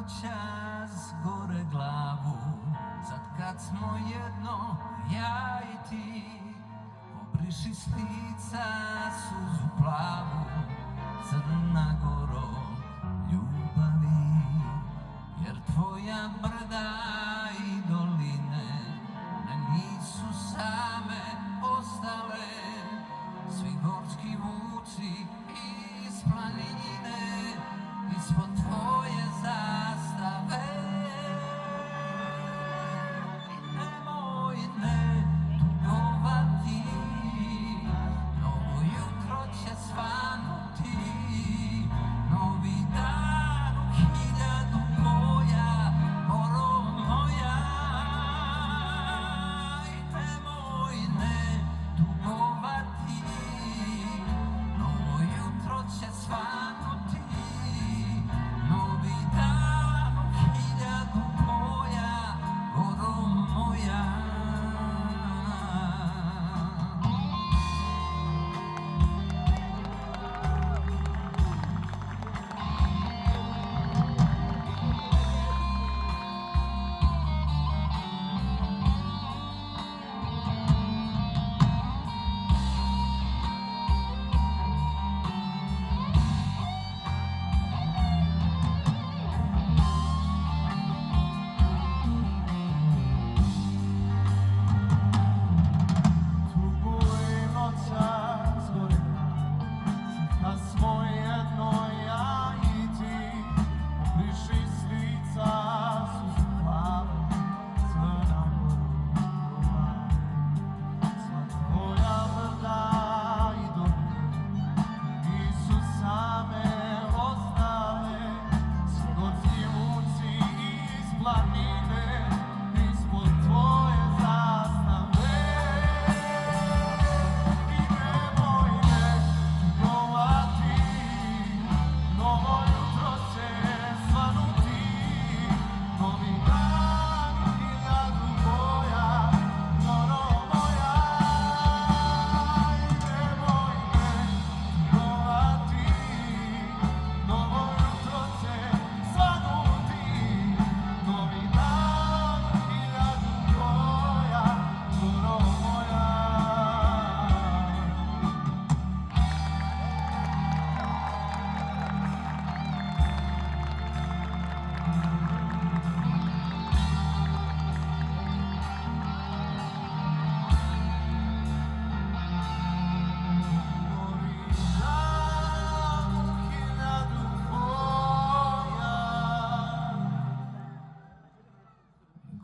noćas gore glavu, sad kad smo jedno, ja i ti, obriši s lica suzu plavu, Crna Goro ljubavi, jer tvoja brda i doline ne nisu same ostale, svi gorski vuci iz planine, ispod tvoje zastave. I nemoj ne tugovati, novo jutro će svanuti, novi dan u hiljadu boja, Goro moja. I nemoj ne tugovati, novo jutro će svanuti, novi dan u hiljadu boja, Goro moja.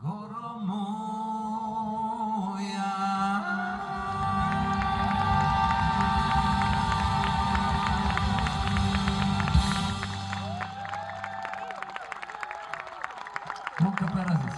Goro moja. Luca Perazzi.